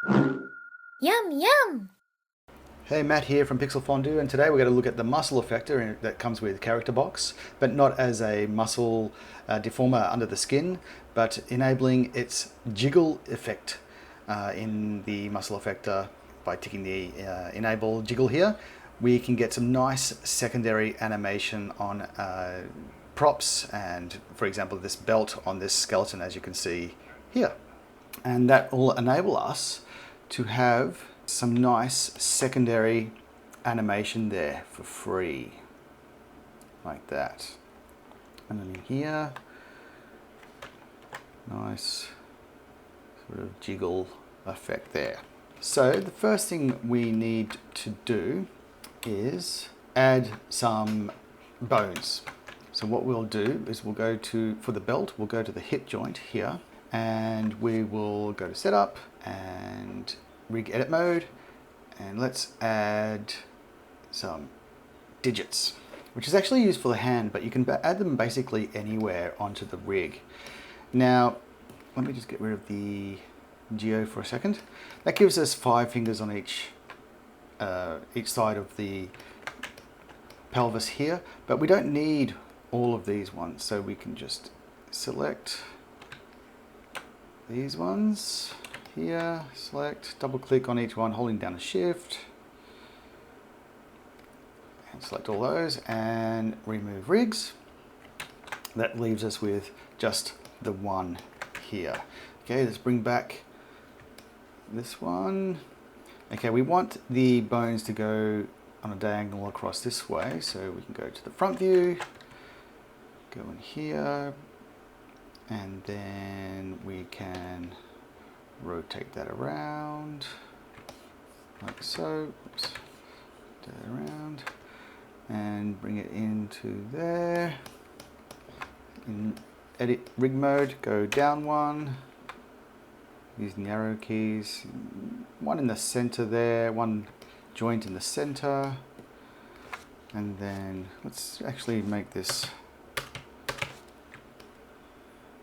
Yum, yum! Hey, Matt here from Pixel Fondue, and today we're going to look at the muscle effector that comes with Character Box, but not as a muscle deformer under the skin, but enabling its jiggle effect in the muscle effector by ticking the enable jiggle here. We can get some nice secondary animation on props and, for example, this belt on this skeleton, as you can see here. And that will enable us to have some nice secondary animation there for free, like that. And then in here, nice sort of jiggle effect there. So the first thing we need to do is add some bones. So what we'll do is we'll go to, for the belt, we'll go to the hip joint here, and we will go to setup and rig edit mode, and let's add some digits, which is actually used for the hand, but you can add them basically anywhere onto the rig. Now, let me just get rid of the geo for a second. That gives us 5 fingers on each side of the pelvis here, but we don't need all of these ones, so we can just select these ones here, select, double click on each one, holding down a shift, and select all those, and remove rigs. That leaves us with just the one here. Okay, let's bring back this one. Okay, we want the bones to go on a diagonal across this way, so we can go to the front view, go in here, and then we can rotate that around like so. Oops. Turn it around and bring it into there. In edit rig mode, go down one using the arrow keys, one in the center there, one joint in the center, and then let's actually make this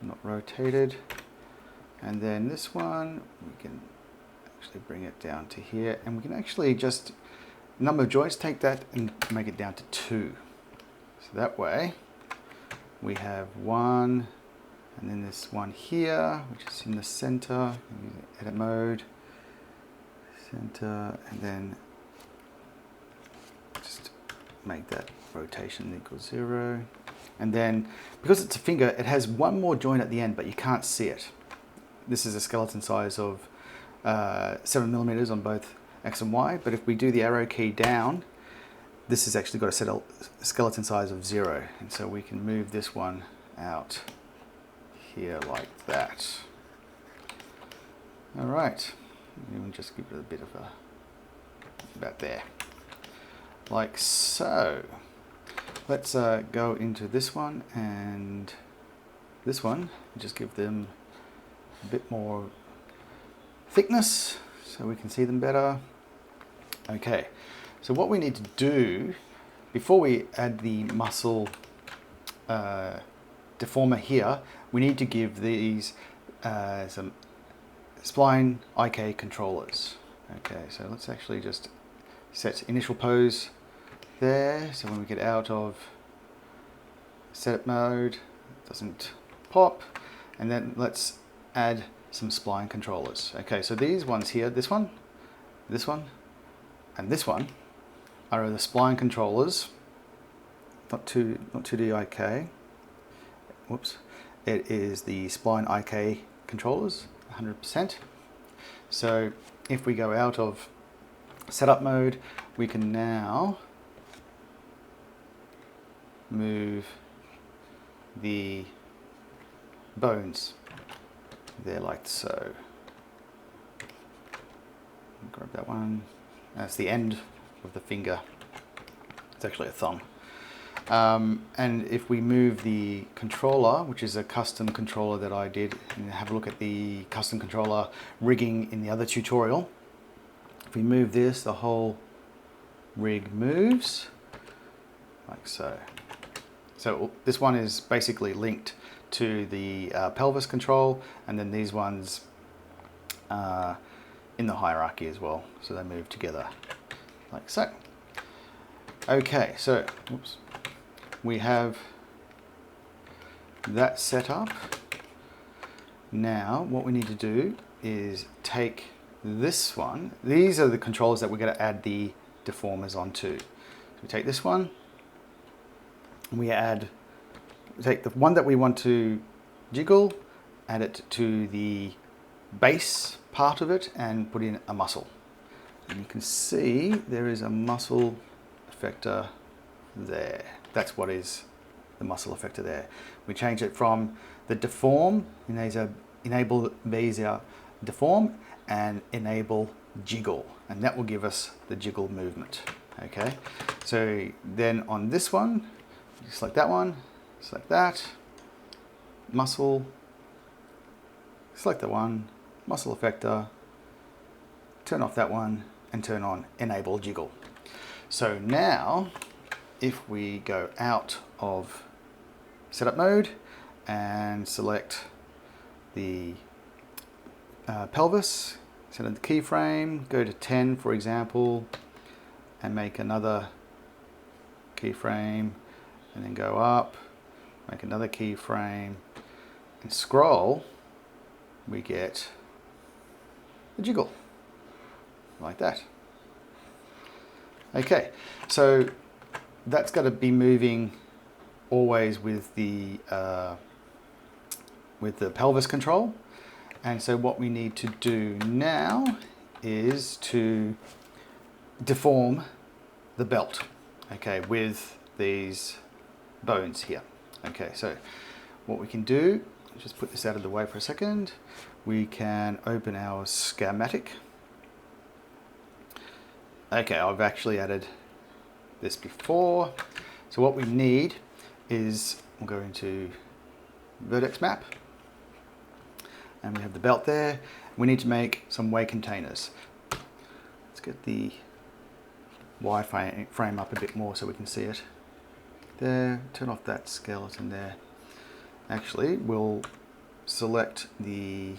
not rotated. And then this one, we can actually bring it down to here, and we can actually just, number of joints, take that and make it down to 2. So that way, we have 1, and then this one here, which is in the center, edit mode, center, and then just make that rotation equals 0. And then, because it's a finger, it has one more joint at the end, but you can't see it. This is a skeleton size of 7mm on both X and Y, but if we do the arrow key down, this has actually got a skeleton size of 0, and so we can move this one out here like that. All right, and just give it a bit of a, about there, like so. Let's go into this one and this one, and just give them a bit more thickness so we can see them better. Okay, so what we need to do before we add the muscle deformer here, we need to give these some spline IK controllers. Okay, so let's actually just set initial pose there, so when we get out of setup mode, it doesn't pop, and then let's add some spline controllers. Okay, so these ones here, this one, and this one are the spline controllers, not 2D IK. Whoops. It is the spline IK controllers, 100%. So if we go out of setup mode, we can now move the bones there like so. Grab that one. That's the end of the finger. It's actually a thumb. And if we move the controller, which is a custom controller that I did, and have a look at the custom controller rigging in the other tutorial. If we move this, the whole rig moves like so. So this one is basically linked to the pelvis control, and then these ones in the hierarchy as well. So they move together like so. Okay, so oops, we have that set up. Now what we need to do is take this one. These are the controls that we're going to add the deformers onto. So we take this one, and we take the one that we want to jiggle, add it to the base part of it, and put in a muscle. And you can see there is a muscle effector there. That's what is the muscle effector there. We change it from the deform, enable bezier deform, and enable jiggle, and that will give us the jiggle movement. Okay, so then on this one, select that one, select that, muscle, select the one, muscle effector, turn off that one, and turn on enable jiggle. So now if we go out of setup mode and select the pelvis, set the keyframe, go to 10 for example, and make another keyframe, and then go up, make another keyframe, and scroll, we get the jiggle, like that. Okay, so that's got to be moving always with the pelvis control. And so what we need to do now is to deform the belt, okay, with these bones here. Okay, so what we can do, just put this out of the way for a second, we can open our schematic. Okay, I've actually added this before. So what we need is, we'll go into vertex map, and we have the belt there. We need to make some way containers. Let's get the wireframe up a bit more so we can see it. There, turn off that skeleton there. Actually, we'll select the,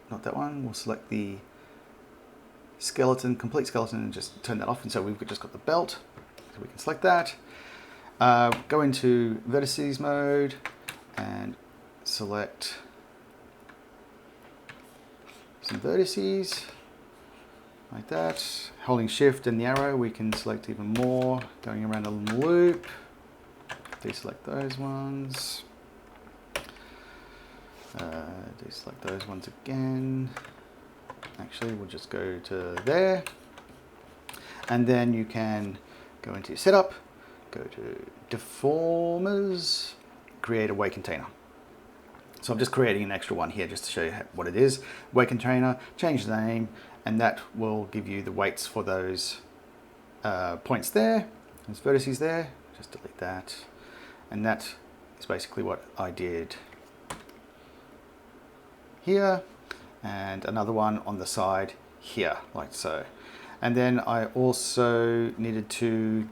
not that one, we'll select the skeleton, complete skeleton, and just turn that off. And so we've just got the belt, so we can select that. Go into vertices mode and select some vertices like that. Holding shift and the arrow, we can select even more, going around a loop. Deselect those ones. Deselect those ones again. Actually, we'll just go to there. And then you can go into setup, go to deformers, create a way container. So I'm just creating an extra one here just to show you what it is. Weight container, change the name, and that will give you the weights for those points there. There's vertices there, just delete that. And that is basically what I did here, and another one on the side here, like so. And then I also needed to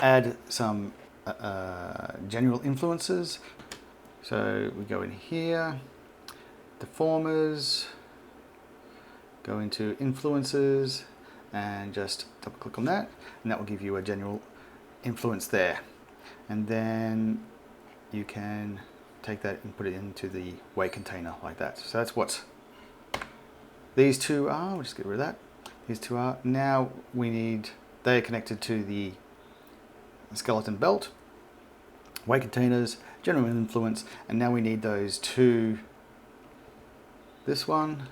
add some general influences. So we go in here, deformers, go into influences, and just double click on that, and that will give you a general influence there. And then you can take that and put it into the weight container like that. So that's what these two are. We'll just get rid of that. These two are. Now we need, they are connected to the skeleton belt, weight containers, general influence, and now we need those two, this one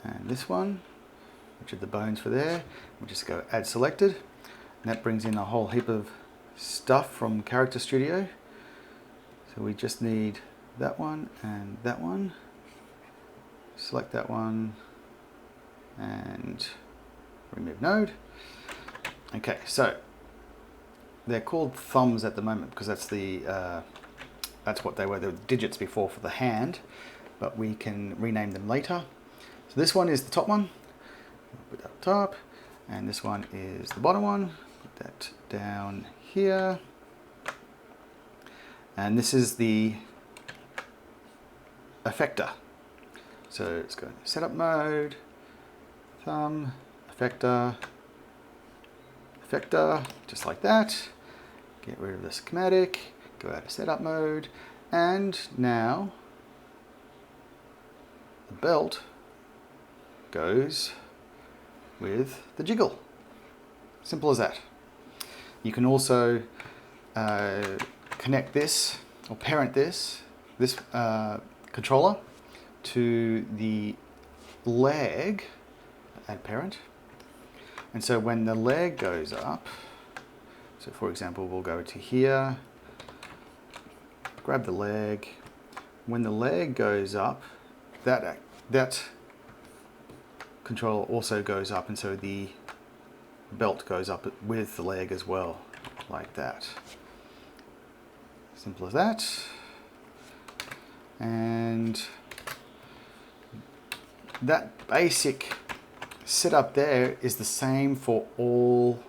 and this one, which are the bones for there. We'll just go add selected, and that brings in a whole heap of stuff from Character Studio. So we just need that one and that one. Select that one and remove node. Okay, so they're called thumbs at the moment because that's the that's what they were, the digits before for the hand, but we can rename them later. So this one is the top one, put that up top, and this one is the bottom one, put that down here, and this is the effector. So let's go setup mode, thumb, effector, just like that. Get rid of the schematic, go out of setup mode, and now the belt goes with the jiggle. Simple as that. You can also connect this or parent this controller to the leg, add parent. And so when the leg goes up, so for example, we'll go to here, grab the leg. When the leg goes up, that controller also goes up, and so the belt goes up with the leg as well, like that. Simple as that. And that basic setup there is the same for all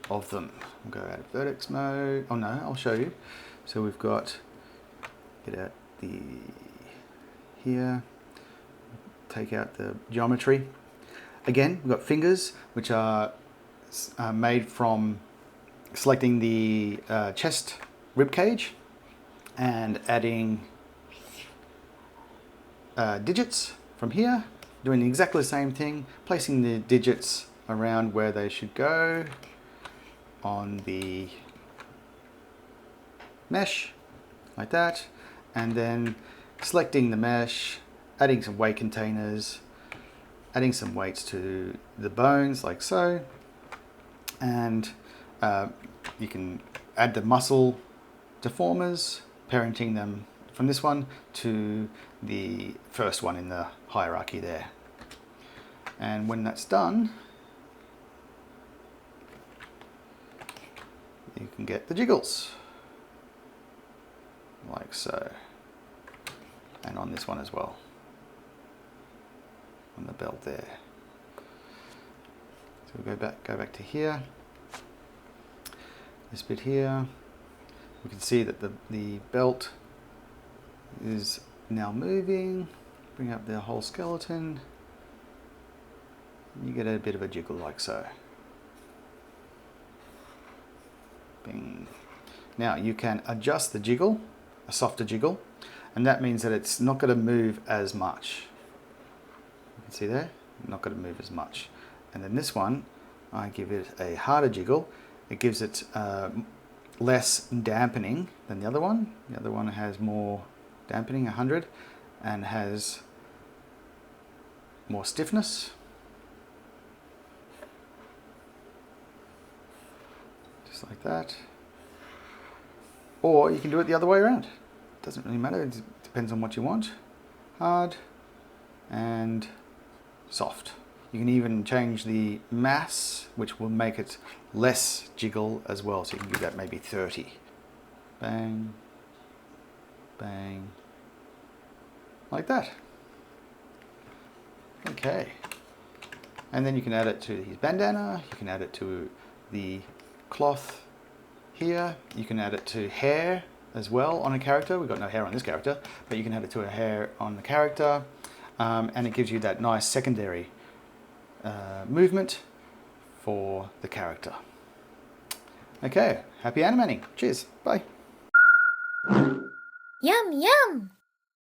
of them. We'll go out of vertex mode. Oh no, I'll show you. So we've got, get out the, here, take out the geometry. Again, we've got fingers, which are made from selecting the chest rib cage and adding digits from here, doing exactly the same thing, placing the digits around where they should go on the mesh, like that, and then selecting the mesh, adding some weight containers, adding some weights to the bones, like so, and you can add the muscle deformers, parenting them from this one to the first one in the hierarchy there. And when that's done, you can get the jiggles, like so, and on this one as well, on the belt there. So we'll go back to here, this bit here. We can see that the belt is now moving. Bring up the whole skeleton. You get a bit of a jiggle like so. Bing. Now you can adjust the jiggle, a softer jiggle, and that means that it's not going to move as much. You can see there, not going to move as much. And then this one, I give it a harder jiggle. It gives it less dampening than the other one. The other one has more dampening, 100, and has more stiffness. Just like that. Or you can do it the other way around. It doesn't really matter, it depends on what you want. Hard and soft. You can even change the mass, which will make it less jiggle as well. So you can give that maybe 30. Bang, bang, like that. Okay. And then you can add it to his bandana. You can add it to the cloth here. You can add it to hair as well on a character. We've got no hair on this character, but you can add it to a hair on the character. And it gives you that nice secondary movement for the character. Okay, happy animating. Cheers, bye. Yum, yum.